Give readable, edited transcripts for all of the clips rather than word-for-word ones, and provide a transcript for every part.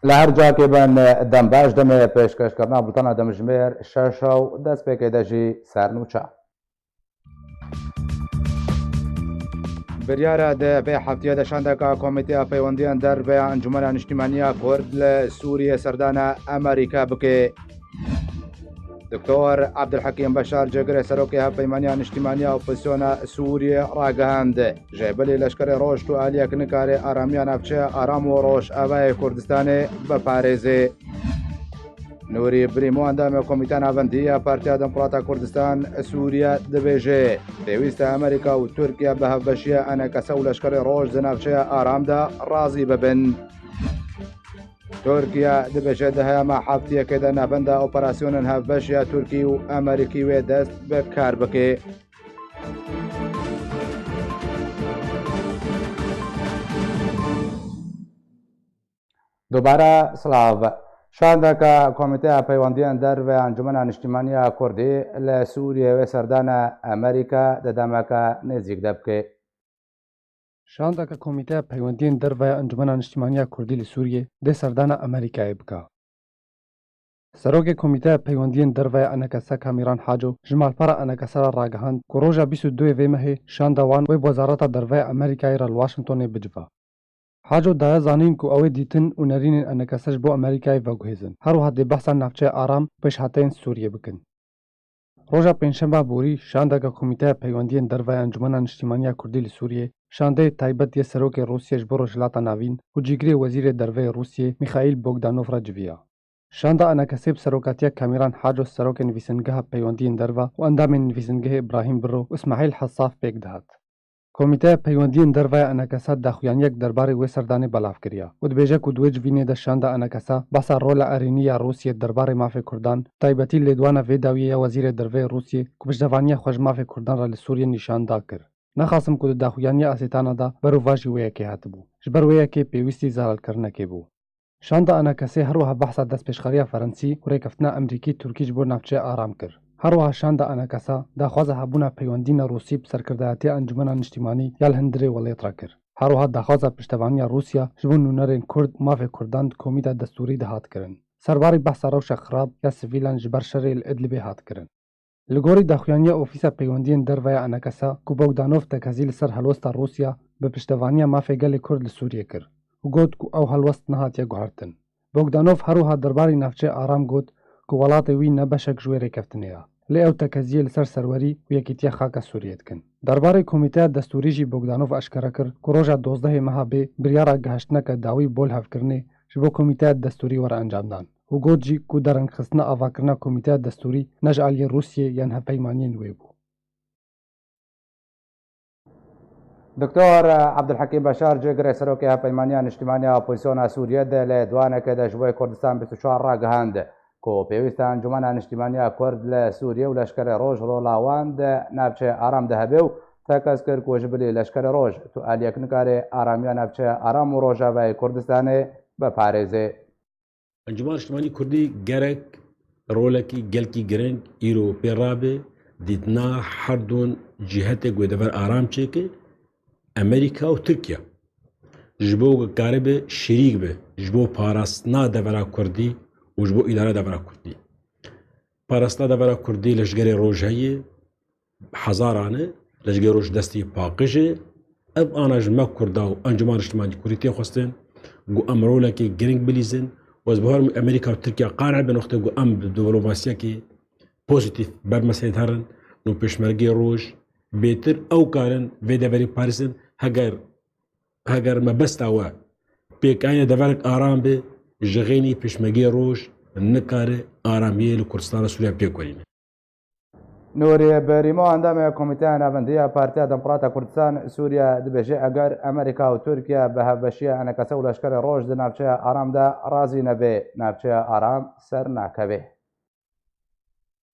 لهر که بن دم باش دم پیشکش کردن بلتنا دم جمیر شش و دست پیکیدجی سرنوچا بریاره ده به هفته دشانده که کمیته پیوندیان در به انجمن اجتماعی کرد لسوریه سردان امریکا بکه دکتر عبدالحکیم بشار جگر سروکی پیمانی اجتماعی اپوزیسیون سوریه راگهاند جبلی لشکر روش تو علیه کنکار آرامیان افچه آرام و روش اوای کردستان بپارزه نوری بریمو اندام کمیته ناوندی پارتیا دموکراتا کردستان سوریه دبیجه پیوست امریکا و ترکیه به هفبشی انکسه و لشکر روش دنافچه آرام دا راضی ببن ترکیا دبیجه ده ما حفتی که ده نبند اپراسیون هفبشی ترکی و امریکی و دست به کار بکه دوباره سلاو شانده که کمیته پیوندیان در و انجمن اجتماعی کردی لسوریه و سردان امریکا ده دمکه نزدیک دبکه شانده که کمیته پیوندیان در و انجمن اجتماعی کردی لسوریه ده سردان امریکا بکه سروک کمیته پیوندیان در و انکسه کامیران حاجو جمال پارا انکسه را راگهاند که روژا 22 ویمه شانده وان و وزارت در و امریکای را لواشنگتون بجوا حاجو دایا زانین کو اوی دیتن و نرین انکسش بو امریکای وگوهزن هر وحد دی بحثا نفچه آرام پیش حتین سوریه بکن روژا پنجشنبه بوری شانده که کمیته پیوندیان در و انجمن اجتماعی کردی لسوریه شانده تایبت دی سروک روسیه جبرو جلاتا ناوین و جیگری وزیر در و روسیه میخائیل بوگدانوف را جویا شانده انکسیب سروکاتیا کامیران حاجو سروک نویسنگه پیوندیان در و اندام نویسنگه ابراهیم برو و اسماعیل حصاف پیک دهد کمیته پیوندیان در و انکسه داخویانیک درباره و سردانی بلاف کریا و دبیجه که دوی جوینه ده شانده انکسه بسا رول ارینی روسیه درباره مافی کردان تایبتی لیدوان ویداویه وزیر در و روسیه که بجدوانی خوش مافی کردان را لسوریه نشان دا کر نخواستم که داخویانی اسیتانه دا برو واجی ویکی هاتبو جبر ویکی پیوستی زلال کرنکی بو شانده انکسه هر وها بحثا دست پیشخاریا فرنسی و ریکفتنا امریکی ترکی جبور نفچه آرام کر هر وها شانده انکسه داخوازه هبونا پیوندین روسی بسرکردهاتی انجمن اجتماعی یال هندری ولیت را کر هر وها داخوازه پشتوانی روسیا جبون نونرین کرد مافی کردان کمیته دستوری دهات کرن سرباری بحثا روش خراب یا سویلان جبر شری الادلبی هات کرن لگوری داخویانی اوفیسا پیوندین در و انکسه که بوگدانوف تکازیل سر هلوستا روسیا به پشتوانی مافی گل کرد لسوریه کر و گوت که او هلوست نهاتیا گوهرتن بوگدانوف هر وها درباری نفچه آرام گوت که ولات وی نبشک جوی ریکفتنیا لی او تکازیل سر سروری و یکیتیا خاکا سوریت کن درباره کمیته دستوری جی بوگدانوف اشکره کر که روژا 12 ماه به بریارا گهشتنک داوی بول هف کرنه جبو کمیته دستوری ور انجام دان و گوت جی که درنگ خستنا آوا کرنا کمیته دستوری نجعلی روسیه ین هفیمانین وی بو دکتر عبدالحکیم بشار جگر سروکی پیمانی اجتماعی اپوزیسیون سوریه ده لدوانه که ده جبوی کردستان 24 راگهاند کو پیوست انجمن اجتماعی کرد لسوریه و لشکر روش رو لاوان ده نفچه آرام ده هبیو تکس کر کو جبلی لشکر روش تو علیه کنکار آرامیان نفچه آرام و روژا و کردستان بپارزه انجمن اجتماعی کردی گرک رولکی گلکی گرنگ ایرو پیرابه دیدنا هر دون جهت گودور آرام چکه امریکا و ترکیه جبو قارب شریک به جبو پاراستنا دورا کردی و جبو اداره دورا کردی پاراستنا دورا کردی لشگر روجهی هزارانه لشگر روج دستی پاقشه اب آنا جمع کرده و انجمن اجتماعی کردی خواستن گو امروله که گرنگ بلیزن و از بهار امریکا و ترکیه قانع به نقطه گو ام دیپلماسیا که پوزیتیف بر مسئله هرن نو پشمرگی روج بهتر او کارن و دبری پاریسن هگر ما بس او پیکانی دورک آرام به جغینی پشمگی روش نکاره آرامیه لکردستان سوریه پیکورین نوری بریمو اندام کمیته ناوندی پارتیا دموکراتا کردستان سوریه دبیجه اگر امریکا و ترکیه به هفبشی انکسه و لشکر روش ده نفچه آرام ده راضی نبه نفچه آرام سر ناکوه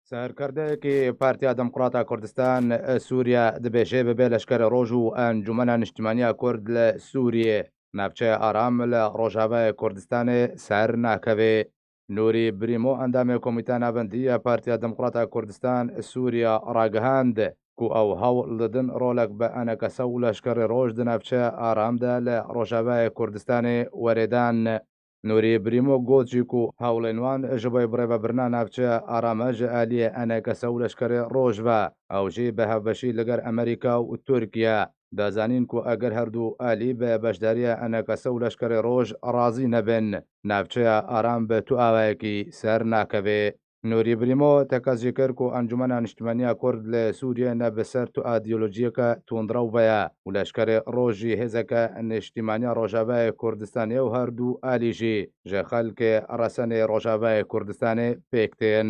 سرکرده که پارتیا دموکراتا کردستان سوریه دبیجه به لشکر روش و انجمن اجتماعی کرد لسوریه نفچه آرام لروجاوه کردستان سر ناکوه نوری بریمو اندام کمیته ناوندی پارتیا دموکراتا کردستان سوریه راگهاند کو او هاول ددن رولک به انکسه و لشکر روش ده نفچه آرام ده لروجاوه کردستان وریدان نوری بریمۆ گۆچیک و هاوڵێنوان ji bo birêvebirina navçeya arame ji aliyê enekese û leşkerê Rojava ew jî bi hevbeşî li gel Amerîka û Tirkiye dizanîn ku eger herdû alî bi beşdariya enekese û leşkerê Roj razî nebin navçeya aram bi tu awayekî ser nakeve. نوری بریمۆ تێکەس jî kir ku Encûmena Niştimaniya Kurd li Sûriyê ne bi ser tu îdeolojiyeke tundrew veye û leşkerê Roj jî hêzeke Niştimaniya Rojavayê Kurdistanê û herdû alî jî ji xelkê Resenê Rojavayê Kurdistanê pêk tên.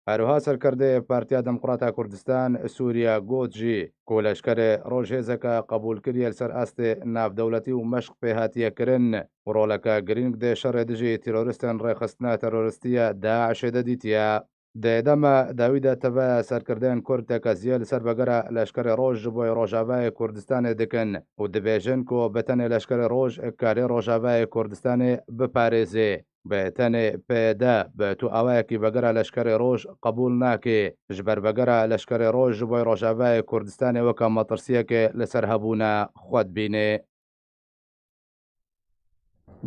Herwiha serkirdê Partiya Demokrata Kurdistan Sûriya got jî ku leşkerê Roj hêzeke qebûlkiriyê li ser estê navdewletî û meşq pê hatiye kirin û roleke girîng dê şerê dijî terorîstên rêxistina terorîstî ya Daişê de dîtiye. Di dema dawî de teve serkirdeyên Kurd tekeziye li ser vegera leşkerê Roj ji bo Rojavayê Kurdistanê dikin û dibêjin ku bi tenê leşkerê Roj karê Rojavayê Kurdistanê biparêzê. Bi tenê pêde bi tu awayekî vegera leşkerê Roj qebûl nake ji ber vegera leşkerê Roj ji bo Rojavayê Kurdistanê weke metirsiyekê li ser hebûna xwe dibîne.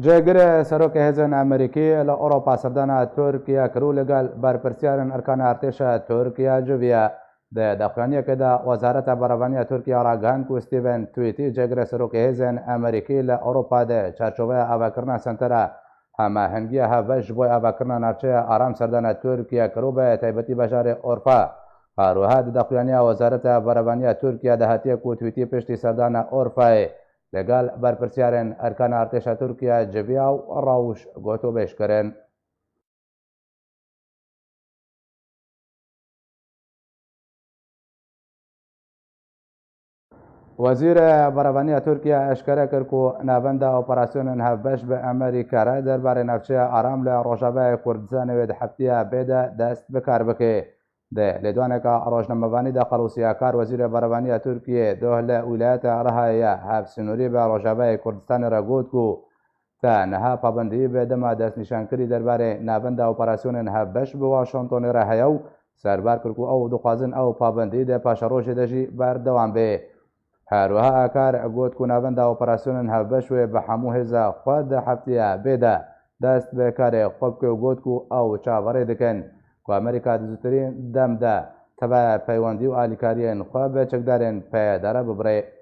Cêgirê serokê hêzên Amerîkî li Ewropa serdana Tirkiye kirû li gel berpirsiyarên erkana artêşa Tirkiye civiye. Di daxuyaniyekê de Wezareta Berevaniya Tirkiye ragihand ku Stephen Twitty cêgirê serokê hêzên Amerîkî li Ewropa de çarçoveya avekirina sentera hemahengiya hevbeş ji bo avekirina navçeya aram serdana Tirkiye kirû be taybetî bejarê Urfa. Herwiha di daxuyaniya Wezareta Berevaniya Tirkiye de hatiye ku Twitty piştî serdana Urfayê لەگەڵ بەرپرسیارên ئەرکانە ئەرتێشە تورکیا جڤیا و ڕاوش گۆتۆبێژ kirin. وەزیرە بەرەڤانیە تورکیا ئەشکەرە کرد ku navenda operasyonên hevbeş bi Amerîka re derbarê navçeya aram li Rojavayê Kurdistanê wê di heftiya bê de dest bi kar bike. Di lêdwaneka rojnamevanî de Qelûsiyakar Wezîrê Berevaniya Tirkiyê doh li wîlayeta Rihayê hevsînorî bi Rojavayê Kurdistanê re got ku te niha pabendiyî bê dema destnîşankirî derbarê navenda operasyonên hevbeş bi Washingtonê re heye û serbar kir ku ew dixwazin ew pabendiyî dê paşa rojê de jî berdewam bê. Herwiha Akar got ku navenda operasyonên hevbeş wê bi hemû hêza xwe di heftiya bê de dest bi karê xwe bike û got ku ew çaverê dikin ku Amerîka di zûtirîn dem de teve peywendî û alîkariyên xwe bi çekdarên peyedere bibire.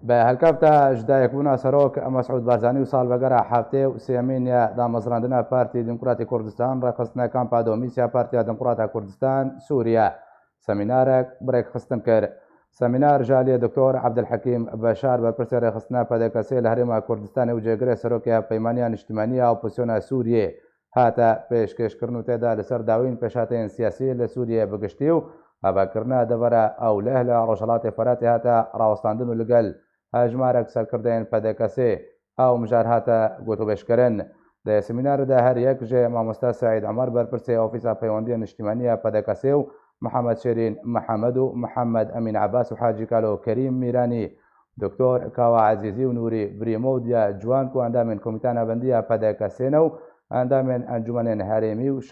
Bi helkefta ji dayekbûna serok Mesûd Barzanî û salvegera heftê û sêmîn ya damezrandina Partiyê Demokratîk Kurdistan rêxistina kampa domîs ya Partiya Demokrata Kurdistan Sûriye semînarek birêkxistin kir. Semînar ji aliyê Dr. Ebdilhekîm Beşar berpirsê rêxistina pedekesê li Herêma Kurdistanê û cêgirê serokê Peymaniya Niştimaniya Opozisyona Sûriyê hate pêşkêşkirin û têda li ser dawîn pêşhateyên siyasî li Sûriyê bigiştî û hevekirina devera ewleh li Rojhilatê Firatê hate rawestandin û li gel hejmarek serkirdeyên pedekesê ew mijar hate gotûbêjkirin. Di semînarê de her yek ji Mamoste Saîd Emer berpirsê Ofîsa Peywendiyên Niştimaniya pedekesê û Mihemed Şêrîn Mihemed û Mihemed Emîn Ebas û Hacî Kalo Kerîm Mîranî Dr. Kawa Ezîzî û Nûrî Birîmov diya ciwan ku endamên Komîta Navendîya pedekesê ne û endamên encûmenên herêmî û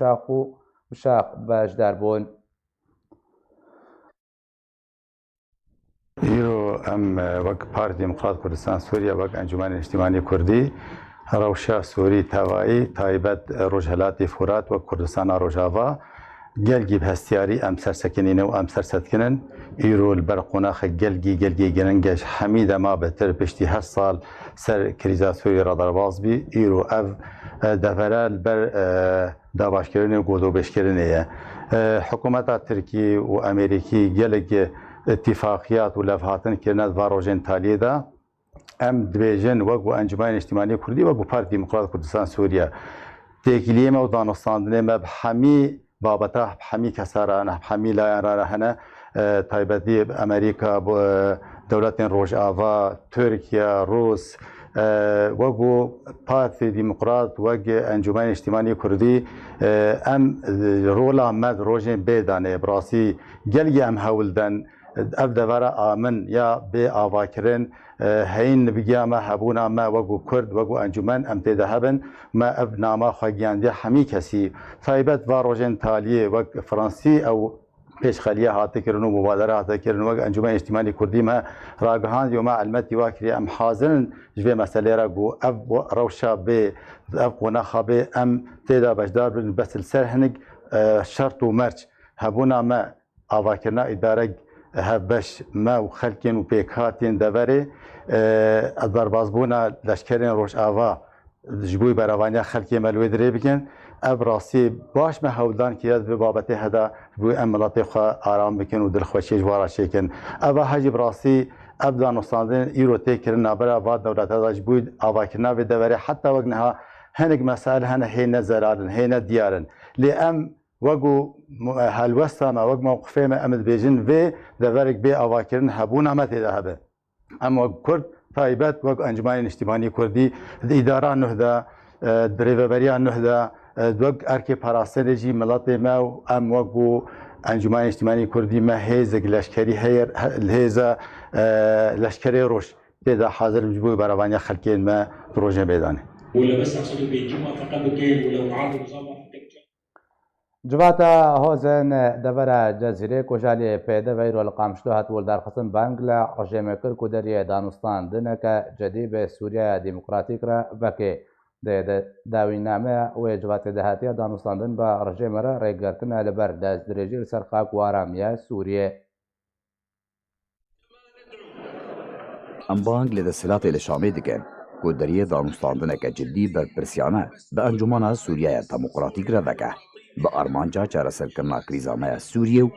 şax bejdar bûn. îro em wek Partî Demokrat Kurdistan Sûriye wek Encûmenê Niştimanî Kurdî rewşa Sûrî tevayî taybet Rojhilatê Furat wek Kurdistana Rojava gelgî bi hestiyarî em sersekinîne û em sersetkinin îro li ber qonaxê gelgî girin geş hemî dema betir piştî heft sal ser krîza Sûriyê re derbas bî îro ev devere li ber davaşkirinê û godobêjkirinê ye. Hikûmeta Tirkî û Amerîkî gelek ittifaqiyat û levhatin kirine va rojên taliyê de em dibêjin wek û Encûmenê Niştimanî Kurdî wek û Partî Demokrat Kurdistan Sûriye têkiliyê me û danostandinê me bi hemî babeta hemî kesa re hene hemî layan re hene taybetî Amerîka dewletên Rojava Tirkiye Rûs wek û Partî Demokrat wek Encûmenê Niştimanî Kurdî em rola me rojên bêdanê bi rastî gelgî em hewil den ev devera amin ya bê avakirin heyîn nivîgiya me hebûna me wekû Kurd wekû encûmen em tê de hebin me ev nama xwe giyandiye hemî kesî taybet va rojên taliyê wek Fransî ew pêşxeliya hatikirin û mübalere hatikirin wek Encûmen Îjtimaiya Kurdî me ragihandiye û me elmetî wa kiriye em hazirin ji vê meselê re got ev rewşa bê ev qonaxa bê em tê de bejdar bin bes li ser hinek şert û merç hebûna me avakirina îdarek hevbeş me û xelkên û pêkhatên deverê derbasbûna leşkerên Rojava ji bo beravaniya xelkê me li wê dirê bikin ev rastî baş me hewldan kiye vê babetê heda ji bo em miletê xwe aram bikin û dilxweşiyê ji wara çêkin ev hecî bi rastî ev danûstandinên îro tê kirin navbera va dewleta da ji bo avakirina vê deverê heta wek niha hinek mesel hene hêne zerarin hêne diyarin lê em wekû helwesta me wek mewqifê me em dibêjin vê deverek bê avakirin hebûna me tê de hebe em wek Kurd taybet wek Encûmenên Niştimanî Kurdî di îdara nûh de di rêveberiya nûh de wek erkê parastinê jî miletê me û em wekû Encûmenên Niştimanî Kurdî me hêzek leşkerî heye hêza leşkerê roj tê de hazir ji bo beravaniya xelkên me di rojê bêdanê ولا بس حصل بيجي موافقه بكين ولا تعارض مصابه Civata hozên devera Cezîrê Kojaliyê pêde veyro li Qamişlo hatibû derxistin bang li rejêmekir ku deriyê danûstan dineke cedî bê Sûriya Demokratîk re vekê dê dawînameya wê civatê dehatiya danûstandin bi rejêmê re rêgirtina li ber destdirêjî li ser xak û aramiya Sûriyê. Em bang li desthilatê li Şamê dikin ku deriyê danûstandineke cidî berpirsiyane bi Encûmena Sûriyaya Demokratîk re veke bi armanca çareserkirina krîza me ya Sûriyê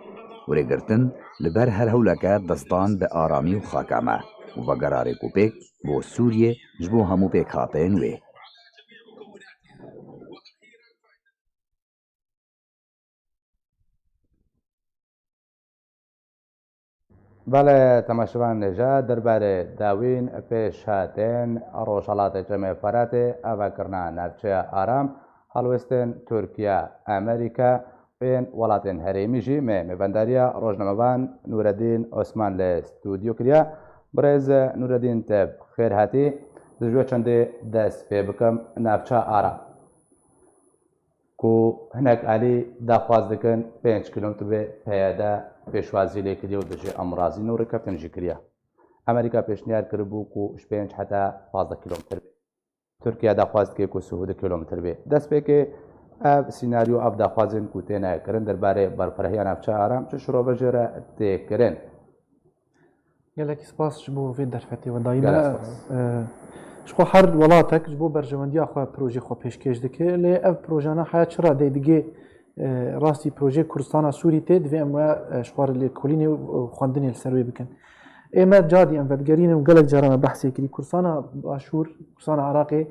û rêgirtin li ber her hewleke destan bi aramî û xaka me û vegerarê ku pêk bo Sûriyê ji bo hemû pêkhateyên wê. Belê temaşevan nêja derbarê dawîn pêşhatên Rojhilatê Cemê Feratê evekirina navçeya aram helwestên Tirkiye, Amerîka ên welatên herêmî jî mêvendariya rojnamevan Nûreddîn Osman li stûdyo kiriye. Birêz Nûreddîn te bi xêr hatî dijwe çendê dest pê bikim navçeya aram ku hinek alî daxwaz dikin 5 kilometr bê peyede pêşwazî lê kiriye û dijî em razî nû rêkeftin jî kiriye. Amerîka pêşniyar kiribû ku ji 5 heta 15 kilometr bê. Tirkiye daxwaz dike ku 30 kilometr bê. Destpêkê ev sînaryo ev daxwazên ku têne kirin derbarê berfirehîya navçeya aram çi şîrovejê re tê kirin. gelekî spas ji bo vê derfetê wedayî me ji xwe her welatek ji bo berjewendiya xwe projê xwe pêşkêş dike lê ev projana heya çira dê digê rastî projê Kurdistana Sûrî tê divê em we ji xwe lêkolînê û xwendinê li ser wê bikin. Ême cadî em vedgerînin û gelek caran me behsê kirî Kurdistana Başûr Kurdistana Iraqê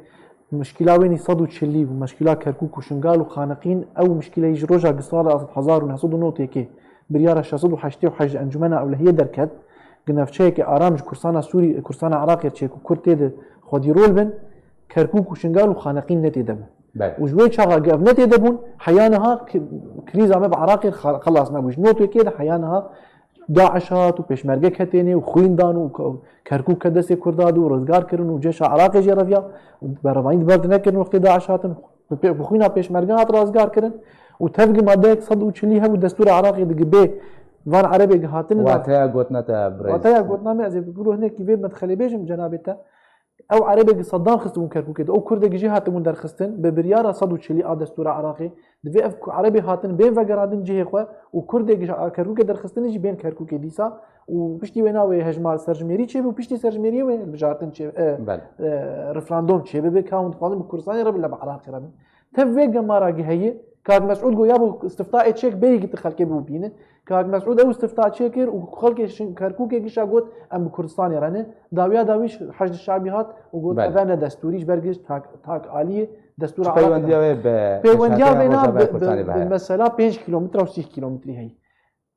مشکلا وینی 140 و مشکلا کرکوک و شنگال و خانقین او مشکلی ji roja gisala 1990 biryara 688 encûmena ewlehiyê derket ginevçeyekê aram ji Kurdistana Sûrî Kurdistana Iraqê çêk û Kurd tê de xwedî rol bin kerkûk û şingal û xanaqîn netê de bûn û ji wê çaxa gev netê de bûn heya niha krîza me bi Iraqê xelas nebû ji notwekê de heya niha Daeş hat û pêşmergek hetenê û xwîndan û kerkûk ke destê Kurd da û rizgar kirin û ceşa Iraqê jê reviya beravanî ber nekirin wextê Daeş hatin bi xwîna pêşmerge hat razgar kirin û tevgî maddeyek 140 hebû destûra Iraqê digi bê van erebê hatin Wateya gotina te birêz. Wateya gotina me ez ê biro hinekî vê me dixelê bêjim cenabê te ew erebekî Saddam xistibûn Kerkûkê de ew Kurdekî jî hatibûn derxistin bi biryara 140 a destûra Iraqê divê ev erebê hatin bên vegeradin cihê xwe û Kurdekî Kerkûkê derxistinê jî bên Kerkûkê dîsa û piştî wê navê hejmar serjimêrî çêbû û piştî serjimêriyê wê bijartin referandum çêbê bê kawun dixwazin bi Kurdistanê re bin le bi Iraqê re bin tev vê gemara giheyê Kak Mesûd goya bu istiftaê çêk bêyî gitti xelkê bû bînin Kak Mesûd ew istifta çêkir û xelkê Kerkûkê gişa got em bi Kurdistanê re ne dawiya dawî hejd şabî hat û got ev ne destûrî ji ber girt tak aliyê destûra Peywendiya wê peywendiya wê na mesela 5 kilometre û 6 kilometrî heye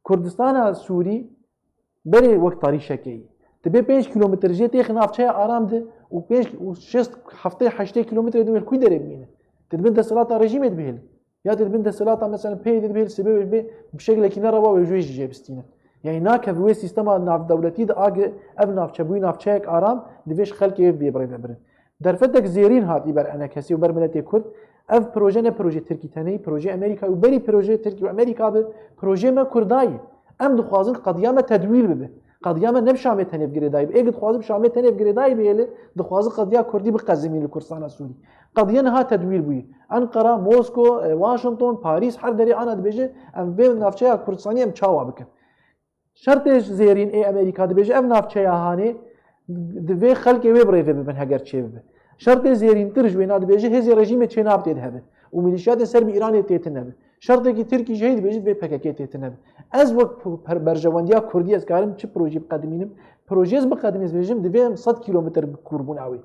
Kurdistana Sûrî berê wek tarîşekê dibe 5 kilometr jê têxin navçeya aram de û 5 û 6 heftê 8 kilometrê de kûy derê bimîne dibin desthilata rejîmê dibihêlin ya dibin desthilata mesela peyê dibihêl sebebê bi şeklekî nereva wê jê jî jê bistînin یعنی ناکە وێ سیستەما ناودەولەتی ئاگە ئەم ناوچەبووی ناوچەیەک ئارام دەبێش خەڵکی بێبڕێ ببرن دەرفەتێک زێرین هاتی بەر ئەنەکەسی و بەرمەلەتی کورد ئەف پرۆژە نە پرۆژه ترکیتەنەی پرۆژه ئەمریکا و بەری پرۆژه ترکی و ئەمریکا بە پرۆژێمە کوردایی ئەم دخوازن قەدیامە تەدویل ببێ قەدیامە نەم شامێت تەنێف گرێدای بێ ئێگە دخوازم شامێت تەنێف گرێدای بێلێ دخوازن قەدیا کوردی بقەزمی لە کوردستانە سووری قەدیە نەها تەدویل بووی ئەنقەرا مۆسکۆ واشنگتن پاریس هەر دەری ئانا دەبێژێ ئەم بێ ناوچەیە کوردستانی ئەم چاوا بکەن شەرتێش زێرین ئێ ئەمریکا دەبێژێ ئەم ناوچەیە هانێ دەبێ خەڵکی وێ بڕێوێ ببن هەگەر چێ ببێ شرطی زیرین ترش وینا دبیجه هزی رژیم چه نابتید هبه و میلیشیات سرب ایران تیتن هبه شرطی که ترکی جهید بیجید به پکک تیتن هبه از وقت برجواندیا کردی از کارم چه پروژه بقدمینم پروژه از بقدمیز بیجیم دویم 100 کیلومتر کربون آوی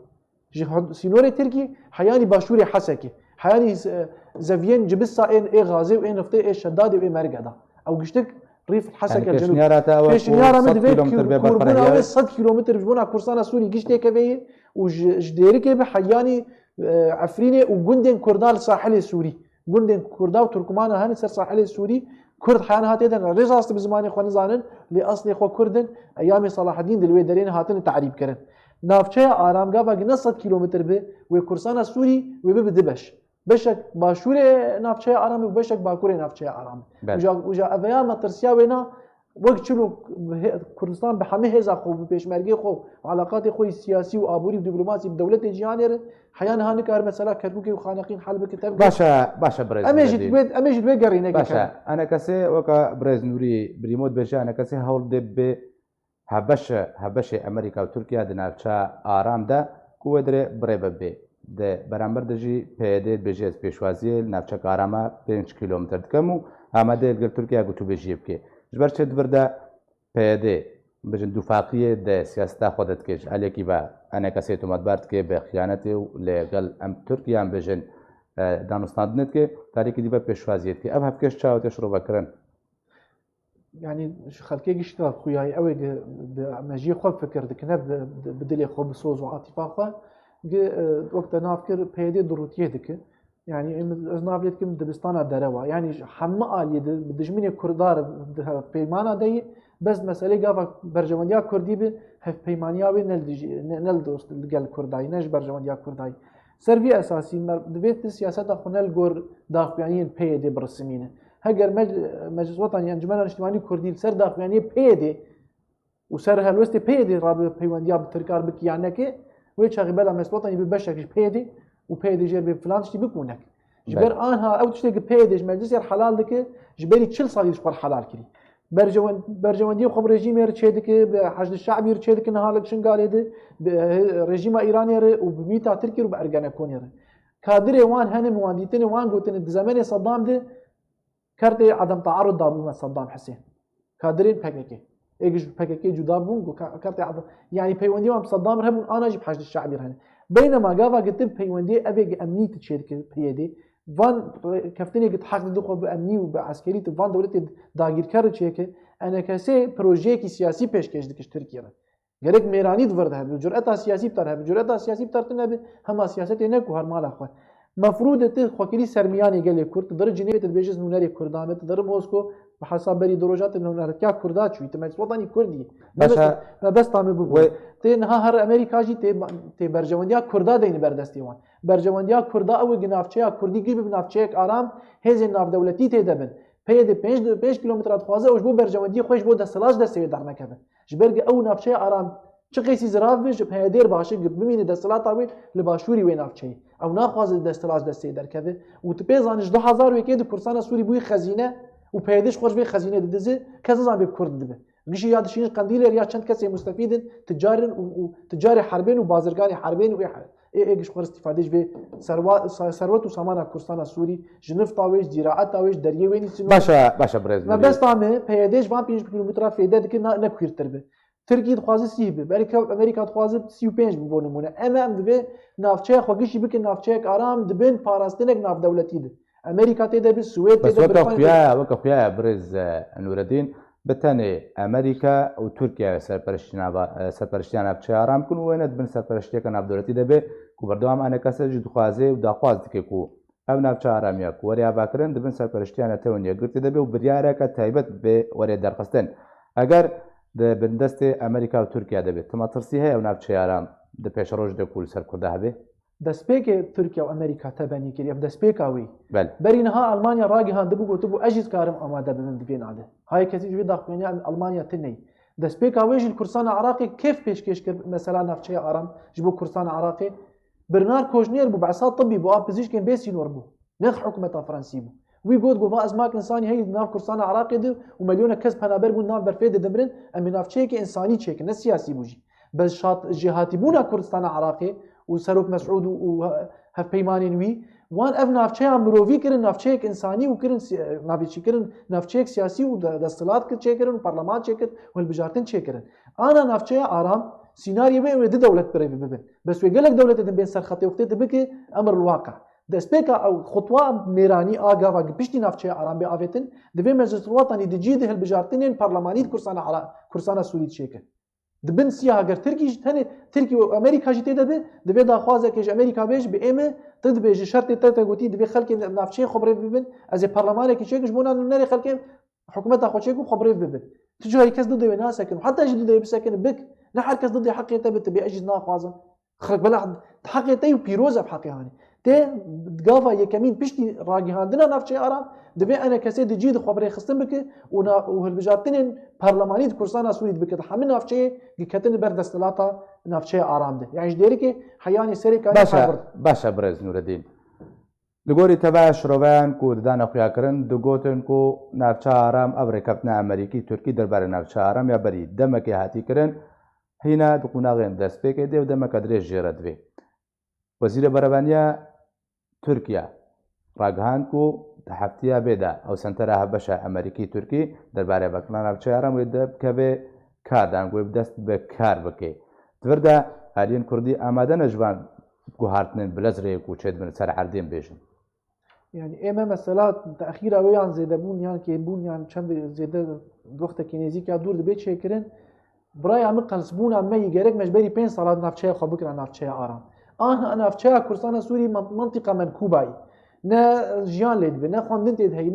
سینور ترکی حیانی باشور حسکی حیانی زوین جبسا این غازی و این رفته این شداد و این مرگدا او گشتک ريف الحسكه يعني الجنوب كيشنيارة ما دبي كوربون أو 100 كيلومتر بجبونا كورسانا سوري جيشتي كبيه وجديرك بحياني عفريني وجندن كردال الساحل السوري جندن كردا وتركمان هاني سر الساحل السوري كرد حيانا هاتين رجعت بزماني خو نزانن لأصلي خو كردن أيام صلاح الدين دلوي درين هاتين تعريب كرن نافچه آرامگاه باقي 100 كيلومتر به وكورسانا سوري وبدبش بشك باشور نافچه آرام و بشك باکور نافچه آرام وجا اویا مترسیا وینا وقت چلو کردستان به همه هزا خوب پیشمرگی خو علاقات خو سیاسی و آبوری و دیپلماسی دولت جهانی ر حیان هانی کار مثلا کربوکی و خانقین حل بکتاب باشا برز امجد به گرینه باشا انا كسي وكا برز نوري بريموت بجا انا كسي هول دب هبش امريكا وتركيا دنافچا آرام ده كودره بريبه ده برامبر دجی پیاده بجی از پیشوازی نافچه کارما 5 کیلومتر دکم و آماده الگل ترکیه گوتو بجیب که جبر چه دبرده پیاده بجن دوفاقیه ده سیاست خودت کش علی کی با انا کسی تو مدبرد که به خیانت لگل ام ترکیه ام بجن دانستاندنت که تاریکی دی با پیشوازیت که اب هفکش چاو تشرب کردن يعني خلقي قشطة خوياي أوي مجي خوب فكر دكنا بدلي خوب صوز وعاطفة خو وقت نافكر بيدي دروتيه دك يعني از نافلت كم دبستان دروا يعني حما عاليه بدجمين كردار بيمانا دي بس مساله قاف برجمانيا كردي به بيمانيا به نل دوست قال كرداي نج برجمانيا كرداي سرفي اساسي دبيت السياسات خنال غور دافعين بيدي برسمينه هجر مجلس وطني انجمن الاجتماعي كردي سر دافعين بيدي وسر هالوست بيدي راب بيوانديا بتركار بك يعني كي ويش غيبلا مسلطني ببشك بيدي وبيدي جير بفلان تشتي بكونك جبر انها او تشتي بيدي مجلس حلال دك جبري تشل صار يشقر حلال كري برجوان دي خبر رژیم چیدک حشد الشعبي چیدک نهالك شنگاله ده رژیم ایرانی ر و بمیتا ترکی رو برگانه کنی ر کادر وان هن مواندیتن وان گوتن زمان صدام ده کرد عدم تعارض دابو صدام حسين کادرین پککی ايش بكاكي جدا بون كارت يعني بيوندي وام صدام رهبون انا اجيب حشد الشعبي رهن بينما قافا قلت بيوندي ابي امنيه تشيرك بيدي فان كفتني قلت حق دخل بامني وبعسكري فان دولتي داغير كار تشيك انا كسي بروجيكي سياسي بيشكش دكش تركيا قالك ميراني دفردها بجرأتها سياسي بترها بجرأتها سياسي بترتنا هم سياستي نكو هرمال اخوه مفروض ته خوكري سرمياني قال كرد در جنيبه تبيجز نونري كردامه در موسكو بحسب بري دروجات نونر كا كردات شو تمس وطني كردي بس تام بو تنها هر امريكا جي تي برجونديا كردا دين بردستيوان برجونديا كردا او جنافچيا كردي گيب بنافچيك آرام هزين ناف دولتي تي دبن پيد 5 كيلومترات خوازه او جو برجوندي خوش بو دسلاج دسي در مكبه جبرگ او نافچيا آرام چقيسي زراف بج بهدير باشه بمين دسلا طاويل لباشوري وين نافچي او ناخواز دستلاج دسي در كده وتبيزانش 2000 وكيد كورسانا سوري بوي خزينه وبيدش خرج بي خزينه ددزي كذا زان بي كرد دبه غشي ياد شين قنديل يا چند كسي مستفيدين تجار حربين وبازرگان حربين و ايش خور استفادهش به ثروت وسامان كورسانا سوري جنف طاويش زراعه طاويش دريه وين باشا برز ما بس طامه بيدش 5 كيلومتر فيده دك نكوير تربه تركي دخوازي سيبه امريكا دخوازي 35 بونمونه اما دبه نافچه خوگشي بك نافچه آرام دبن پاراستنك ناف دولتي ده امريكا تيدا بالسويد تيدا وكا برز نور الدين بتاني امريكا وتركيا سرپرشتیان نافچه آرام كن وين دبن سرپرشتي ناف دولتي ده به کو بردوام انا كسج دخوازي و داخواز دك کو ام نافچه آراميا کو وريا باكرن دبن سرپرشتيان تونيا گرتي ده به و بريارا کا تايبت به وري درخستن ئەگەر بندەستی ئەمریکا و تورکیا دەبێت تمەترسی هەیە و ناوچەیاران دە پێش ڕۆژ دەکول سەر کووردا هەبێ دەستپێکی تورکیا و ئەمریکا تەبەنی کردی ئەف دەستپێکاوی بەل بەرینەها ئەلمانیا ڕاگەهان دەبوو گوتو بوو ئەژیز کارم ئامادە ببم دبێ نادە های کەسی جوێ داخوێنیا ئەلمانیا تنەی دەستپێکاوێژی کورسانە عراقی کێف پێشکەش کرد مەسەلا ناوچەیە ئارام ji بۆ کورسانە عراقی برنار کۆژنێر بوو بەعسا طبی بوو ئا پزیشکێن بێسینۆر بوو نەخ حکومەتا فەرەنسی بوو وی گوت گوڤا ئەزماک ئینسانی هەیە ناو کورسانە عراقی دێ و مەلیۆنە کەس پەنابەر بوون ناو بەرفێ دەدەمرن ئەمێ ناوچەیەکی ئینسانی چێکن نە سیاسی بووژی بەس جێهاتی بوونا کوردستانە عراقی و سەرۆک مەسعود و هەفپەیمانین وی وان ئەف ناوچەیان مرۆڤی کردن ناوچەیەک ئینسانی و کردن ناوچیکردن ناوچەیەک سیاسی و دەسەڵات کرد چێکردن و پەرلەمان چێکرد و هەڵبژارتن چێکردن ئانا ناوچەیە ئارام سیناریە بێ وێ دەولەت بڕێ ببن بەس وێ گەلک دەولەتە دەبێن سەرخەتێ وختێ دەبکێ ئەمر الواقع دەستپێکە ئەو خوتوا مێرانی ئاگاوا پشتی ناوچەیە ئارام بێ ئاوێتن دەبێ مەجلس وڵاتانی دجی هەڵبژارتنێن پەرلەمانی کورسانە سووری چێکرد دبن سیاه گەر ترکیش هەنێ ترکی و ئەمریکاژی تێ دەبێت دەبێت داخوازێکیش ئەمریکا بێژ بە ئێمە تە دەبێژی شەرتی تەتە گوتی دەبێت خەڵکی ناوچەیە خۆبڕێ ببن ئەزێ پەرلەمانێکی چێکش بۆ نەرێ خەڵکێ حکوومەتە خۆچێک و خۆبڕێ ببن تجاری کەس دەوێ ناسەکەن حتاژی دەوێ بسەکەن بک نە هەر کەس دەدێ حەقێتە بێت بێ ئەژیز ناخوازن خەڵک بەلا حەقێتەی و پیرۆزە حەقیانی تێ گاوا یەکەمین پشتی ڕاگەهاندنە ناوچەی ئارام دەبێ ئەنە کەسێ دجی خۆبڕێ خستن بکە و هەڵبژارتنێن پەرلەمانی کورسانە سووریت بکرد هەمە ناوچەیە گکەتن بەر دەستەڵاتە ناوچەیە ئارامدە یانش دێرەکێ حەیانی سەرێکانی باشە برێز نورەدین لەگۆری تەبای شرۆڤیان و ددانە خویاکردن دگوتن و ناوچە ئارام ئەبرێکەوتنە ئەمریکی تورکی دەربارەی ناوچە ئارام یا بەری دەمەکی هاتیکردن هینا دقوناغێن دەستپێکی دێ و دەمەکە درێژ ژێرە دوێ وەزیرە بەرەبانیا تورکیا ڕاگەهاند و هەفتەیە بێدا ئەو سنتەرە هەبەشە ئەمریکی تورکی دەربارەی بەکڵان ناوچەی ئارام وێ دەبکە بێ کاردانگوی بدەست بە کار بکەی توردا هەریان کوردی ئامادە نەژوان گوهارتنن بلەزرێک و چێت بن سەر عەردێن بێژن یعنی ئێمە مەسەلات تەخیرەوەیان زێدەبوون یان کێبوون یان چەند زێدە دۆختێکی نێزیکا دوور دەبێت چێکردن برای ئەمە قەلسبوونە مەی گەرەک مەژبەری 5 ساڵات ناوچەیە خۆ بکران ناوچەیە ئارام ئاها ناوچەیە کورسانە سووری منطقە منکوبایی نە ژیان لێ دبێ نە خواندن تێت هەی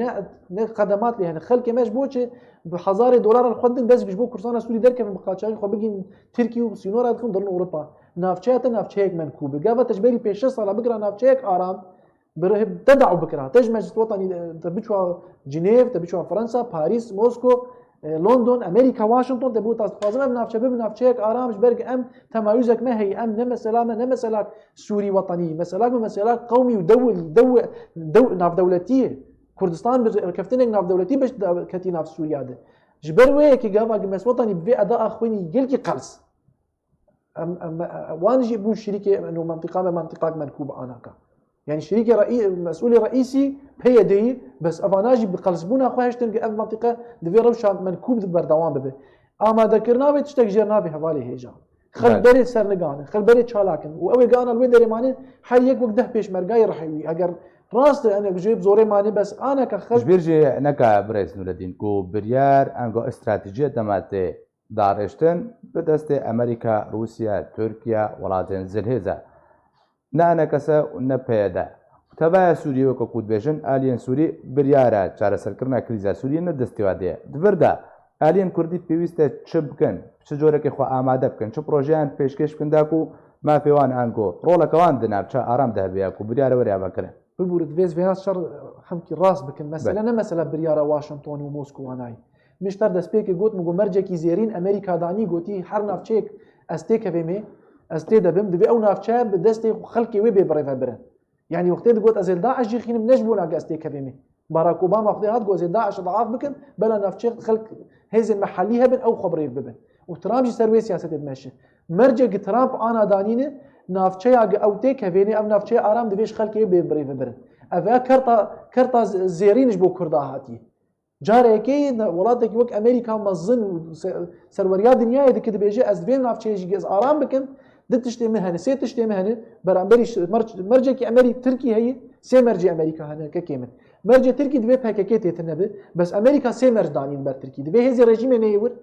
نە خەدەمات لێ هەنە خەڵکی مەش بۆچێ $1000 خوندن دەست بۆ کورسانە سووری دەرکەن بقاچاری خۆ بگین ترکی و سینۆرا دخن دڵن ئەوروپا ناوچەیەتە ناوچەیەک منکوبە گاوە تەژبەری پێش 6 ساڵە بگران ناوچەیەک ئارام تدعو بکرا تەژ مەجلس وەتانی تبچوە جنێڤ تبچوە فەرەنسا پاریس مۆسکۆ لندن ئەمریکا واشنگتن دەبوو تاسخوازم ئەم ناوچە ببن ناوچەیەک ئارامش بەرگ ئەم تەمایوزێکمە هەیە ئەم نە مەسەلامە نە مەسەلاک سووری وەتانی مەسەلاک مەسەلاک قەومی و ناودەوڵەتیە کوردستان کەفتنێک ناودەوڵەتی بەش کەتی ناو سووریادە ji ber wê yekê gava meswetanî bi vê eda xwînî gelkî qels wan jî bûn şîrîkê mantiqa me mantiqak menkûb anaka yani şîrîkê mesûlê reîsî peyê deyî bes evana jî bi qelsbûna xwe heştin ev mantiqe divê rewşa menkûb di berdewam bibe amadekirina wê tiştek jêr nabe hevalê hêja xel berê serniganin xel berê çalakin û ew ê gana wê derêmanî her yek wek 10 pêşmergayê rehewî eger ڕاستە ئەنێک ژێ زۆرێمانێ بەس ئانەکە خەژبێژێ نەکە برێز نورەدین و بریار ئەنگۆ ئەستراتیژیە دەماتێ داڕێشتن بەدەستێ ئەمریکا رووسیا تورکیا وڵاتێن زلهێزە نانەکەسە نەپەیەدا تەبایە سووری وەکە کووتبێژن ئالیەن سووری بریارە چارەسەرکردنا کریزا سووریە نەدەستیوادەیە دبردا ئالیەن کوردی پێویستە چ بکەن چ جۆرەی خۆ ئامادە بکەن چ پرۆژیان پێشکەش بکەنداک و مافێوان ئەنگۆ ڕۆڵەکەوان دناوچە ئارام دەبێت و بریارە وەریابەکردن ببورد vêz vênas şer hemkî rast bikin mesele ne mesela biryara Washington û Moskwanayî mişter destpêkê got min got mercekî zêrîn Amerîka danî gotî her navçeyek ez tê kevê me ez tê debim divê ew navçe bi destê xelkê wê bê birêve birin yani wextê digot ez ê Daeş jî xînim ne ji bo nage ez tê kevê me Barack Obama xwedê hat got ez ê Daeş diaf bikin bela navçeyek xelk hêzên mehellî hebin ew xwe birêv bibin û Trump jî ser wê siyasetê dimeşe mercekî Trump ana danîne navçeya ew tê kevênê ev navçeya aram divê ji xelkê bê birêve birin ev kerta zêrîn ji bo Kurda hatiye carekê welatekî wek Amerîka mezin serweriya dinyayê dike dibêje ez divê navçeyê jî ez aram bikim di tiştê me hene sê tiştê me hene beramberî mercekî Tirkî heye sê mercê Amerîka hene kekê min mercê Tirkî divê PKK têtin nebe bes Amerîka sê merc danîn ber Tirkî divê hêzê rejîmê neyê wir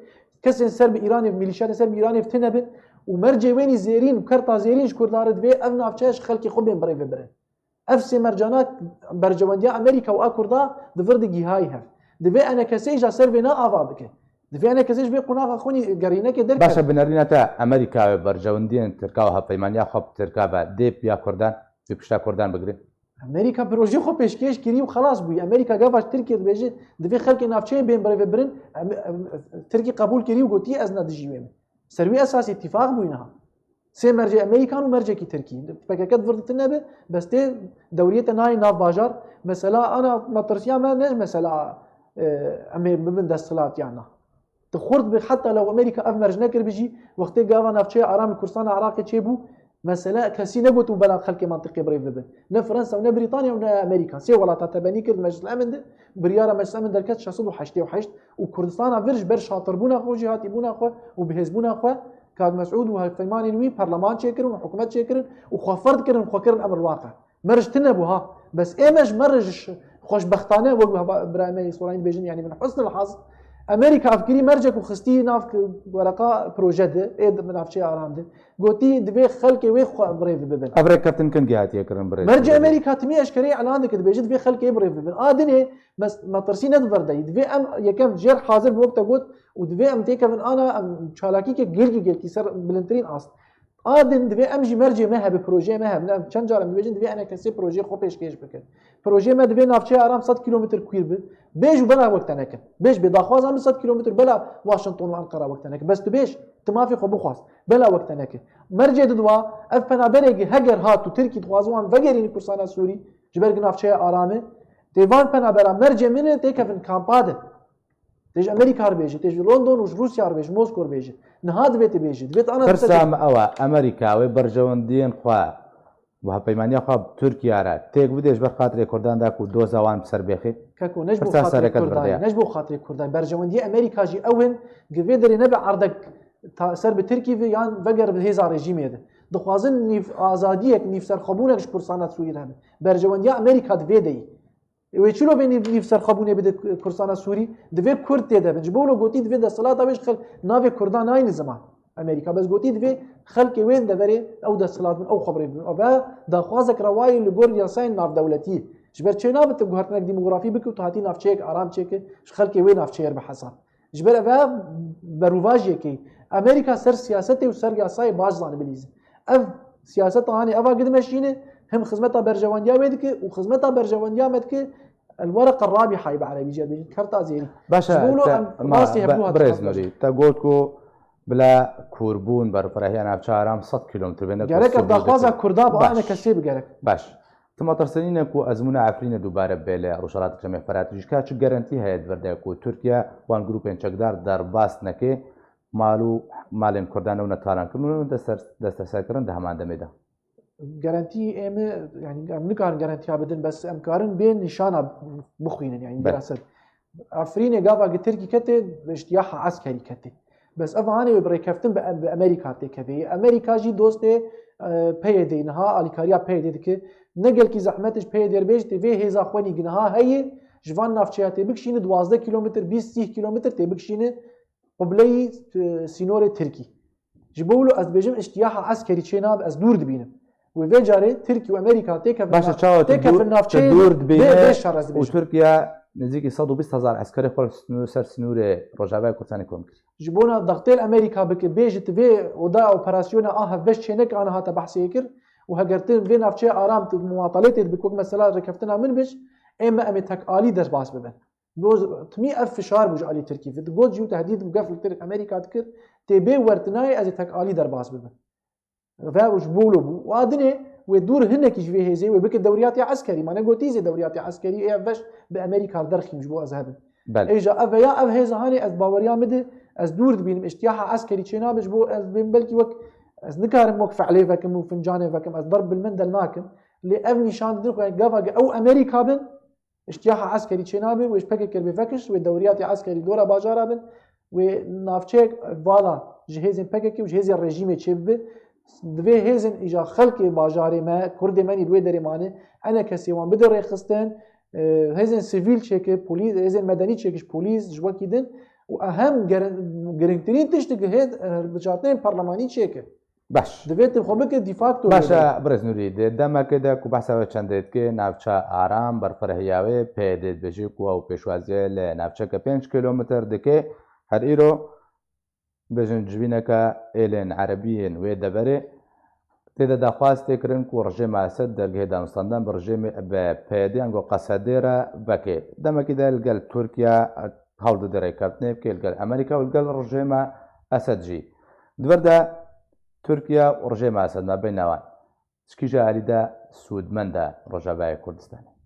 kesên ser bi Îranê milîşyatên ser bi Îranê tê nebin û mercê wenî zêrîn kerta zêrîn ji Kurdarê divê ev navçeya ji xelkê xwe bên birêve birin ev sê mercana bercewendiya Amerîka û a Kurda di vir di gîhayî hev divê enekesê ja ser vê ne ava bike دەبێ کەسێش بێ قوناغ خۆنی گەڕینەکە دەر باشە بنەرینەتە ئەمریکاوێ بەرژەوندیان ترکا و هەپەیمانیا خۆ ترکا بە دێ یا کوردان پشتا کوردان بگرێت ئەمریکا پرۆژی خۆ پێشکەش کردی و خلاص بووی ئەمریکا گاواش ترکی دەبێژێت دەبێت خەڵکی ناوچەیە بێن بەڕێوێ برن ترکی قبول کردی و گوتی ئەز نەدژیوێن سەروی ئەساسی اتفاق بووینەها سێ مەرجێ ئەمریکان و مەرجێکی ترکی پەکەکەت وردتر نەبێ بەستێ دەوریەتە ناوی ناو باژار مەسەلا ئەنا مەترسیانە نەش مەسەلا ئەمێ ببن دەستڵاتیانە تخورد بێ حتا لەو ئەمریکا ئەف مەرج نەکرد بژی وەختێ گاوا ناوچەیە ئارامی کوردستان عراقی چێ بوو مەسەلا کەسی نەگوت و بەلا خەڵکی منطقی بڕێ ببن نە فەرەنسا و نە بریتانیا و نە ئەمریکا سێ وڵاتە تەبەنی کرد مەجلس ئەمن بریارە مەجلس ئەمن دەرکەت 688 و کوردستانە ورژ بەر شاتڕبوونا خۆ جیهاتی بوونا خۆ و بەهێزبوونا خۆ کاک مەسعود و هەفەیمانی نوی پەرلەمان چێکردن و حکوومەت چێکردن و خۆفەرد کردن خۆکردن ئەمر واقع مەرج نەبوو ها بەس ئێمەش مەرج خۆشبەختانە وەک برایمەری سۆرانی بێژن یعنی من حسن الحظ ئەمریکا ئەفکری مەرجێک و خستی ناف وەرەقا پرۆژەدە ئێ ناوچەی ئارامدە گوتی دەبێ خەڵکی وێ بڕێ ببن ئەبرێ کەپتن کەنگی هاتیەکردن بڕێ مەرج ئەمریکا تمی ئەشکەرەی ئەلان دەکرد بێژێت دەبێ خەڵکی بڕێ ببن ئادنێ مەترسی نەدبەردەی دەبێ ئەم یەکەم ژێر حاضر بوەکتە گوت و دەبێ ئەم تێکەون ئانا ئەم چالاکیکە گەلکی سەر بلندترین ئاست ئادن دەبێ ئەمژی مەرجێ مەهە بە پرۆژێ مەهە چەند جارم دەبێژن دەبێ ئەنە کەسێ پرۆژێ خۆ پێشکەش بکرد پرۆژێ مە دەبێ ناوچەی ئارام 100 کیلومتر کویر بێت بێژ و بەلا وەکتەنەکە بێژ بێ داخوازان 100 کیلومتر بەلا واشنگتن و ئەنقەرا وەکتەنەکە بەس تو بێژ تمافی خۆ بخواست بەلا وەکتەنەکە مەرجێ ددوا ئەف پەنابەرێکی هەگەر هات و ترکی دخوازوان vەگەرینی کوردستانە سووری ji ber navçeya aramê têvan penabera mercê min ê têkevin kampade têj Amerîka bêje têj London û Rusya bêje Moskor bêje niha dibê te bêje dibêt ana پرسام ئەوە ئەمریکا وێ بەرژەوەندیان خوا و هەپەیمانیا خوا تورکیارە تێک بدێش بەر خاترێ کورداندا و دۆزەوان سەربێخی کەکو نەش بۆ خاتری کوردای بەرژەوەندی ئەمریکاژی ئەوێن گوێ دەرێ نەبێ عردەک سەر بە ترکی یان vەگەر هێزا ڕێژیمێدە دخوازن نیف ئازادیەک نیف سەرخەبوونێک کوردستانە سووری هەبێ بەرژەوەندیا ئەمریکا دبێ دەی وێ چلۆ بێ نیف سەرخەبوونێ بدە کوردستانە سووری دەبێت کورد تێدەبن ji بۆ گوتی دەبێت دەسەڵات ئەوێش ناوێ کوردان ناینە زمان ئەمریکا بەس گوتی دەبێ خەڵکی وێن دەبەرێ ئەو دەسەڵات بن ئەو خەبرێ بن ئەوە داخوازێک ڕەوایی لە گۆر یاسای ناودەوڵەتی ji ber çê nabit guhertinek dîmografî bike û hatî navçeyek aram çêke ji xelkê wê navçeyer bi hesab ji ber ev berûvajiyekê Amerîka ser siyasetê û ser yasayê baş zanî bilîzin ev siyaseta hanê eva gidimeşîne hem xizmeta berjewendiya wê dike û xizmeta berjewendiya me dike الورقه الرابحه بعربي جاب كرتا زيني باشا برز نوري تا قلتكو بلا كوربون برفراهيان ابچارام 100 كيلومتر بين جالك داخوازا كردا انا كسيب جالك باش تما ترسلينكو ازمونه عفرين دوباره بلا روشالات جمع فراتيج كاچ گارانتي هيد وردكو تركيا وان جروبين چقدار در باس نکه مالن كردان و نتالان كنو دست سرکرن ده همان دميدا گارانتی ئێمە ینی نکارن گارانتیا بدن بەس ئەمکارن بێن نیشانە بخوێنن یعنی دراست ئەفرینێ گاوا گترکی کەتێ بەشتیاح عسکەری کەتێ بەس ئەوانێ بڕێکەفتن بە ئەمریکا تێکەوێ ئەمریکاژی دۆستێ پێ دێنها ئالیکاریا پێ دێتکە نەگەلکی زەحمەتش پێ دەربێژ تێ هێزا خوێنی گنها هەیە ژوان ناوچەیە تێ بکشینە 12 کیلومتر 20 کیلومتر تێ بکشینە قبلەی سینۆرێ ترکی ji bo ez dibêjim iştiyaha eskerî çênab ez dûr dibînim وێ جارێ ترکی و ئەمریکا تێکە باشە چاوە دوور دبێ و تورکیا نزیکی 120,000 عسکری خۆ سەر سنوورێ ڕۆژاوای کوردستانی کۆم کرد ji bona dextêl ئەمریکا bike bêjit vê oda operasyona a hevbeş çênek ana hate behsê kir û hegertin vê navçeya aram muwatalêtê bikok mesela rekeftina min biş ême em ê tekalî derbas bibin timî ev fişar bû ji alî Tirkî got jî tehdîd û gefil Tirk Amerîka dikir tê bê wertinayê ez ê tekalî derbas bibin ve ji bolo bû adinê wê dûr hinekî ji vê hêzê wê bike dewriyatê eskerî mane gotî zê dewriyatê eskerî ê veş bi Amerîka derxîm ji bo ez hebin êja ev veya ev hêza hanê ez baweriya mide ez dûr dibînim iştiyaha eskerî çênabe ji bo ez bên belkî wek ez nikarim wek feelê vekim û fincanê vekim ez ber bil min del nakim lê ev nîşan didin xwe gava ew Amerîka bin iştiyaha eskerî çênabe wê ji pekekir bê vekiş wê dewriyatê eskerî dora bajara bin wê navçeyek vala ji hêzên pekekî û ji hêzên rejîmê çê bibe divê hêzin îja xelkê bajarê me Kurdê menî wê derê mane ene kesê wan bide rêxistin hêzên sivîl çêke polîs hêzên medenî çêkiş polîs ji wekî din û ehem girîngtirîn tiştî hêz biçartên parlemanî çêke باش divê xwe bike dîfakto باشە برز نووری دێ دەمەکەدا و بەسەوە چەندێتکە ناوچە ئارام بەرفرەهیاوێ پێ دێت بێژی و ئەو پێشوازیە لە ناوچەکە 5 کیلومتر دکێ هەر ئیرۆ بێژن جوینەکە ئێلێن عەربیên wê deverê têde daxwastêkirin ku rejêma Esed dergehê danûstandan bi rejêmê bi pêdiyan got Qesedê re veke. Demekî de li gel Tirkiye hewl dide rêkevtinê bike li gel Amerîka û li gel rejêma Esed jî. Di vir de Tirkiye û rejêma Esed me bêhna wan çikî ji alî de sûdmend e Rojavayê Kurdistanê.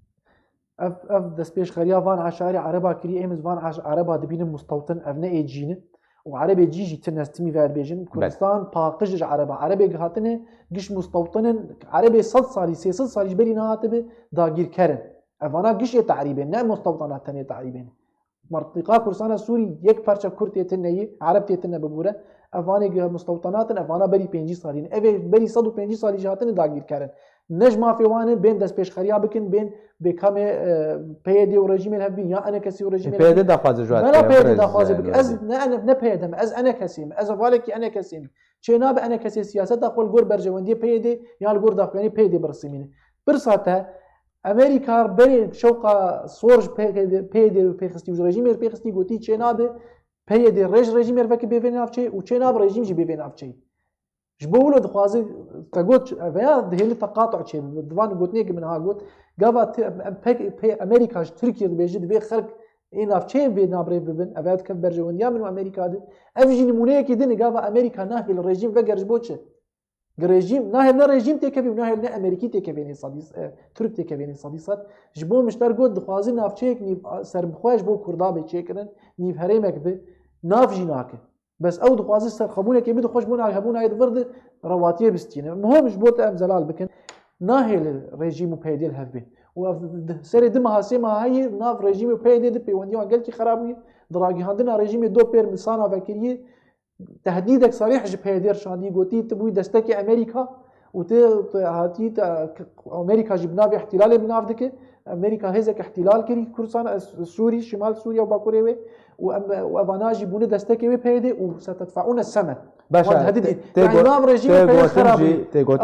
ev destpêşxeriya van eşarê Ereba kirî em van Ereba dibînin mustewtin ev ne ê cînin û Erebê cî jî tin estimî verbêjin Kurdistan paqij ji Ereba Erebê hatine giş mustewtinin Erebê 100 salî 300 salî ji berî nehatibe dagîrkerin evana giş ê tehrîbên ne mustewtana tenê tehrîbên Mantıqa Kurdistana Sûrî yek parça Kurd tê tin neyî Ereb tê tin bibûre evanê mustewtanatin evana berî 5 salîn evê berî 150 salî jî hatine dagîrkerin ne ji mafê wan e bên destpêşxeriya bikin bên bêkamê PYD û rejîmê hevbîn ya enekesî û rejîmê PYD daxwaze ji Mena PYD daxwaze bikin ez ne PYD me ez enekesî me ez valekî enekesî me çê nabe enekesê siyaseta xwe li gor berjewendiyê PYD ya li gor daxuyanî PYD birsimîne pirsa te Amerîka berê şewqa sor ji PYD pêxistî û ji rejîmê pêxistî gotî çê nabe PYD rêj rejîmê veke bêvê navçeyê û çê nabe rejîm jî bêvê navçeyê ji bo wilo dixwaze te got veya dihêlî te qatuع çê divan gotinekî min ha got gava Amerîka ji Tirkiye dibêje divê xelk ê navçeyên vê nabrêv bibin ev dikev berjewendiya min û Amerîka de ev jî nmûneyekî din gava Amerîka nahêl rejîm veger ji bo çi rejîm nahêl ne rejîm têkevî û nahêl ne Amerîkî têkevênê Türk têkevênê sadî sed ji bo mişter got dixwazî navçeyek nîv serbixwe ji bo Kurda bê çêkirin nîv herêmek bi nav jî nake bes ew dixwazî serxebûnekê bide xweş bûna hebûnayê di vir de rewatiyê bistîne mihom ji bo te em zelal bikin nahêl rejîm û PYD li hev bê û ev serê di meha sê mehayê nav rejîm û PYD di pêwendiyan gelkî xerab bûye di ragîhandina rejîmê do pêr misana vekiriyê tehdîdek sarîh ji PYD şandî gotî tu bûyî destekê Amerîka û tu hatî Amerîka jî bi navê ihtilâlê bi nav dike Amerîka hêzek ihtilal kirî Kurdistan Sûrî Şimal Sûriya û Bakurê wê û evana jî bûne destekê wê PYD û setedfeûne semen nav rejîmê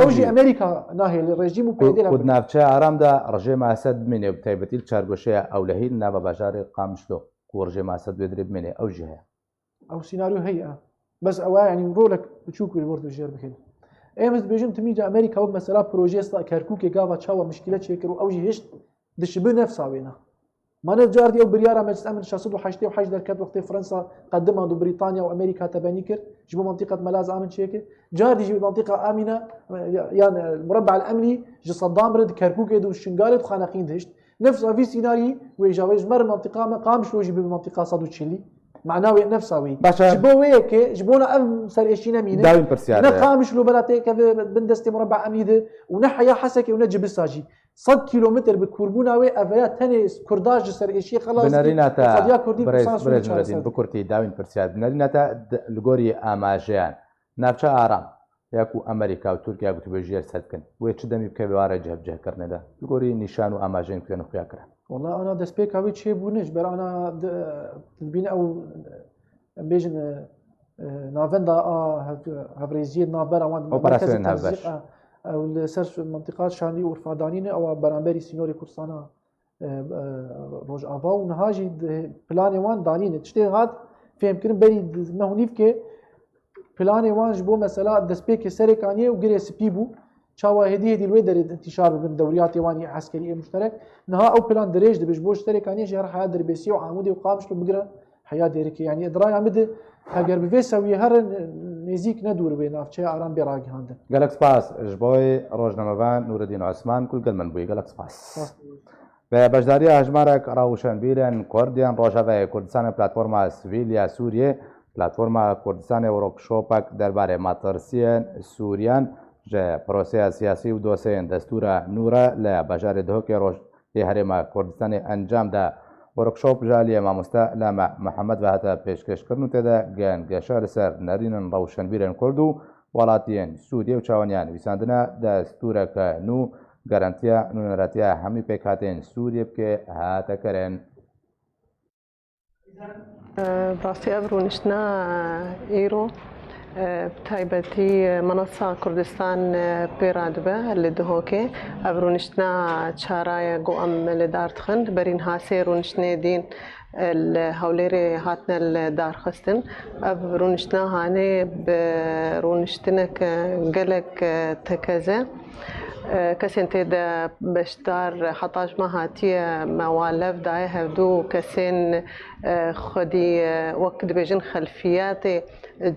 ew jî Amerîka nahêl rejîm û PYD û di navçeya Aram de rejêma Esed bimîne bi taybetî li çargoşeya Ewlehî li nava bajarê Qamişlo ku rejêma Esed wê dirê bimîne ew jî heye ew sînaryo heye bes ewa yanî rolek biçûk wî wir dijêr bikin em ez dibêjim timî Amerîka wek mesela projeyê Kerkûkê gava çawa mişkîle çêkir û ew jî hêşt dişibi nefsa wê ne Mane cardî ew biryara Meclis Emin 688 derket wextê Fransa qedimand û Brîtanya û Amerîka tebenî kir ji bo mentîqet melaz amin çêkir cardî jî mentîqa amîne yan murebbe'el emnî ji Seddam re di Kerkûkê de û Şingalê di xaneqîn dihişt nefsa vî sînaryî wê javê ji me re mentîqa me Qamişlo jî bi mentîqa 140 معناه نفسه وي جبو ويك جبونا ام سريشينا مين داوين برسيار نقامش لو بلاتي كذا بندستي مربع اميده ونحيا حسكي ونجب الساجي 100 كيلومتر بكوربونا وي افيا تاني كرداج سريشي خلاص بنريناتا بريز بكورتي داوين برسيار بنريناتا لغوري اماجيان نافشا ارام یاکو ئەمریکا و تورکیا گوتوبێژیە سەدکن وێ چ دەمی بکە بێوارە جەبجەکردنەدا لەگۆری نیشان و ئاماژەین پێن خویاکرا والله ئەنا دەستپێکاوی چێ بوونش بەرانە بینە ئەو بێژن ناڤەندا هەڤرێزیە ناڤبەر ئەوان لەسەر منطقات شانی و ئورفادانینە ئەوە بەرامبەری سینۆری کوردستانە ڕۆژئاوا و نەهاژی پلانێ وان دانینە شتێ هات فێمکردن بەری مەهونیفکێ پلانê wan ji bo mesela destpêkê serêkaniyê û girê spî bû çawa hêdî hêdî wê derê intîşar bibin dewriyatê wan yê eskerî müşterek niha ew plan dirêj dibe ji bo ji serêkaniyê ji her heya derbêsî û Amûdê û Qamişlo bigire heya derêkê yanî ediraya me de heger bi vê sewiyê her nêzik nedûr bê navçeya Aram bê ragihandin. Gelek spas ji bo rojnamevan Nûreddîn Osman kul gelmen bûye gelek spas. Ve bejdariya hejmarek rawşenbîrên Kurdiyan Rojavayê Kurdistanê platforma sivîl ya Sûriyê Platforma Kurdistanê workshopek derbarê matirsiyên Sûriyan ji proseya siyasî û doseyên destûra nû re li bajarê Duhokê Rojê Herêma Kurdistanê encam da workshop ji aliyê mamoste Lame Mihemed ve hate pêşkêşkirin û têde gengeşa li ser nerînin rewşenbîrên Kurd û welatiyên Sûriye û çawanyan nivîsandina destûreke nû garantiya nûneretiya hemî pêkhatên Sûriye bike hate kirin. Bastı ev rûniştina îro تایبەتی منەسا کوردستان پێرا دبە لە دهۆکێ ئەڤ ڕونشتنا چارایە گۆ ئەم لەدار دخن بەرین هاسێ ڕونشتنێ دین هەولێرێ هاتنە لە دارخستن ئەڤ ڕونشتنا هانێ بە ڕونشتنێکە گەلێک تەکەزە کەسێن تێدا بەشدار حتاژمە هاتیە مەوالەف دایە هەردوو کەسێن خودی وەک دبێژن خەلفیاتێ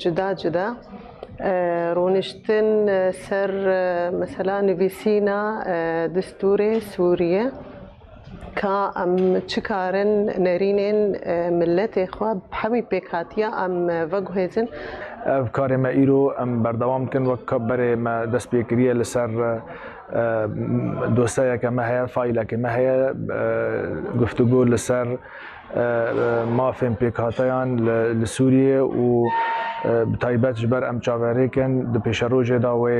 جدا جدا ڕۆنشتن سەر مەسەلا نویسینە دستورێ سووریە کە ئەم چکارن نەرینێن ملەتێ خوا هەمی پێک هاتیە ئەم ڤەگوهێزن ev karê me îro em berdewam dikin wek berê me dest pêkiriye li ser dosyayeke me heye faîlekê me heye guftugû li ser mafên pêkhateyan li Sûriyê û bi taybet ji ber em çaverêkin di pêşerojê da wê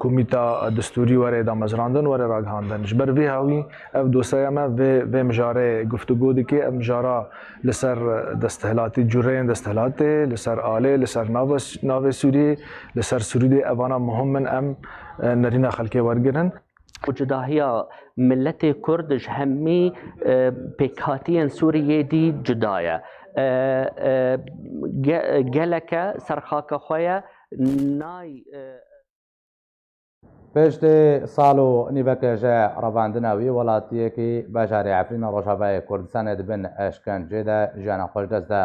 komîta distûrî were damezrandin were ragihandin. Ji ber vê hawî ev dosyaya me vê mijarê guftugû dike ev mijara li ser desthilatî cûreyên desthilatê, li ser alê, li ser navê Sûriyê, li ser Sûrîdê evana muhim min em nerîna xelkê wergirin. Cudahiya milletê Kurd ji hemî pêkhatiyên Sûriyê dî cuda ye. Geleke serxaka xwe ye nay پێشتێ ساڵ و نیڤەکەژە ڕەواندنەوەی وڵاتیەکی بەژاری ئەفرینە ڕۆژاوای کوردستانê dibin eşkenceyê jiyana xwe ji dest da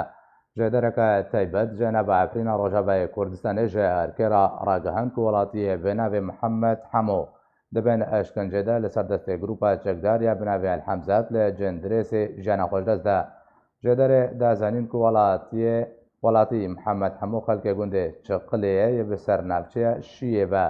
jêdereke taybet jê nava Efrîna Rojavayê Kurdistanê ji erkêra ragihind ku welatiyê bi navê Mihemed Hemo dibin eşkenceyê li ser destê grûpa çekdar ya bi navê Elhemzat li Cendirêsê jiyana xwe ji dest da jêderê dazanîn ku welatî Mihemed Hemo xelkê gundê Çiqilê yê bi ser navçeya Şiyê ve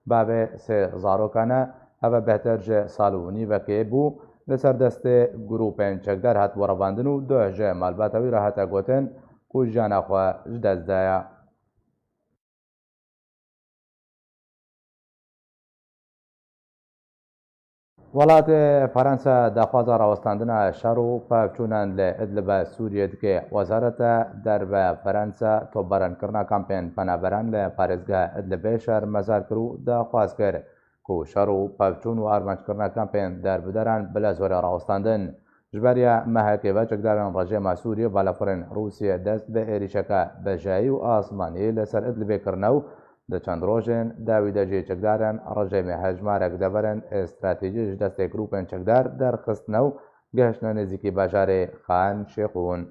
bavê sê zarokane ev behter ji sal û nîvekê bû li ser destê grûpên çekdar hat werevandin û duh ji malbata wî re hate gotin ku jiyana xwe ji dest daye. Welatê Ferensa daxwaza rawestandina şer û pevçûnan li Idlibê Sûriyê dike. Wezareta Derve Ferensa topbarenkirina kampên penaberan li parêzgeha Idlibê şer mezar kir û daxwaz kir ku şer û pevçûn û armanckirina kampên derbideran bila zorê rawestandin. Ji beriya mehekê ve çekdarên rejêma Sûriyê balafirên Rûsyê dest bi êrişeka bejayî û asmanî li ser Idlibê kirine û di çend rojên dawî de jê çekdarên rejêmê hejmarek deverên stratêjî ji destê grûpên çekdar derxistine û gihiştine nêzîkî bajarê Xan Şêxûn.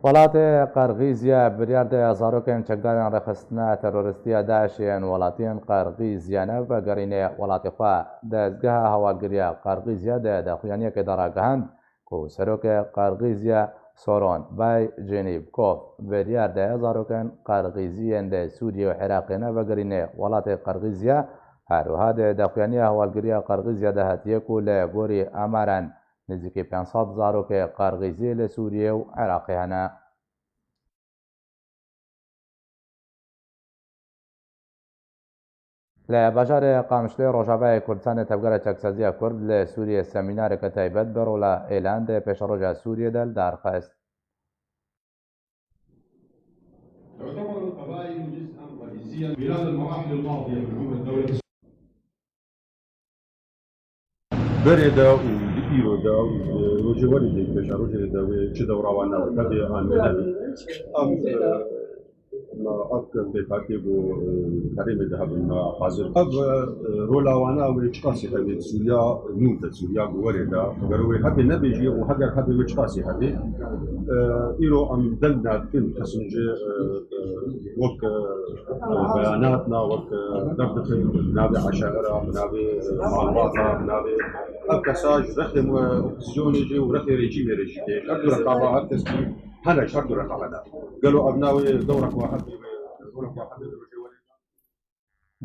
Welatê Qergîzya biryar da zarokên çekdarên rêxistina terorîstiya Daişê yên welatiyên Qergîzyanê vegerînê welatê xwe dezgeha hewalgiriya Qergîzya de daxuyaniyekê de ragihind ku serokê Qergîzya Soron Bay Cenîbkov biryar da zarokên Qergîziyên de Sûriye û Iraqê ne vegerînê welatê Qergîzya herwiha de daxuyaniya hewalgiriya Qergîzya de hatiye ku li gorî amaran nêzîkî 500 zarokê Qergîzî li Sûriye û Iraqê hene. Li bajarê Qamişlê Rojavayê Kurdistanê tevgera çeksazîya Kurd li Sûriyê semînareke taybet bi rola êlan de pêşeroja Sûriyê de li darxist. Berê de û di îro de rojê werî de pêşerojê de wê çi dewrawan newqedê an menevî ev pêkhatî bû herêmê de hebin hazir ev rola wana wê çi qasî hebe Sûriya nû de Sûriya bû werê de ger wê hebê nebêjî û heger hebê wê çi qasî hebê îro em del nadikin kesin ji wek beyanatna wek dev dikin navê eşaira navê malbata navê ev kesa ji rexê opozîsyonê jî û rexê rejîmê re jî tê her du reqaba her kes hene her du reqa hene gelo ev navê dewra xwe hebê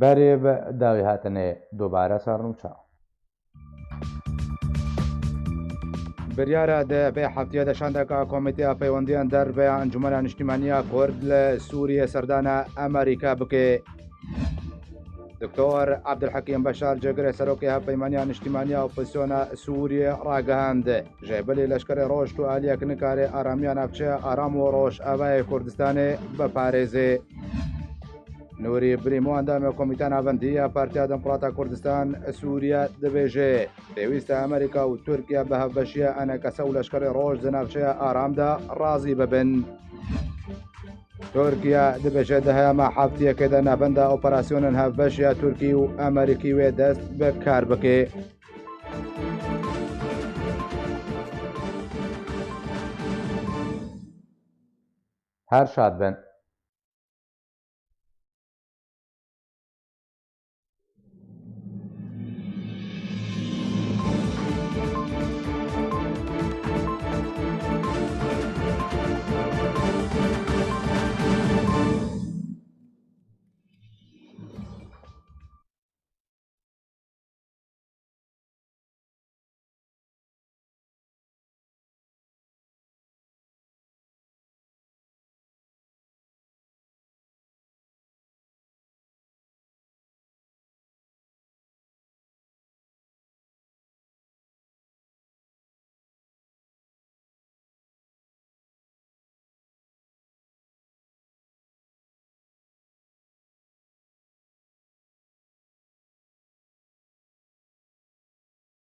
berê bi dawî hatinê dubare sernûçe. Biryara de vê heftiya de şandeka Komîteya Peywendiyan Derveya Encûmena Niştimaniya Kurd li Sûriyê serdana Amerîka bike. دکتۆر عەبدولحەکیم بەشار جێگرێ سەرۆکی هەپەیمانیان نیشتیمانیا ئۆپۆزیسیۆنە سووریە ڕاگەهاند ژێبەلی لەشکرە ڕۆژ و ئالیەک نکارێ ئارامیان ناوچەیە ئارام و ڕۆژ ئاوای کوردستانê بپارێزێ. نوری بریمۆ ئەندامە کۆمیتە ناوەندیە پارتیا دموکڕاتە کوردستان سووریا دەبێژێ پێویستە ئەمریکا و تورکیا بە هەڤبەشیە ئەنەکەسە و لەشکری ڕۆژ لە ناوچەیە ئارامدا ڕازی ببن. تورکیا دەبێژێت دەهەیەمە حەفتیەکێدا ناوەندە ئۆپەراسیۆنن هەڤبەشیە تورکی و ئەمریکی وێ دەست بە کار بکێ. هەر شاد بن.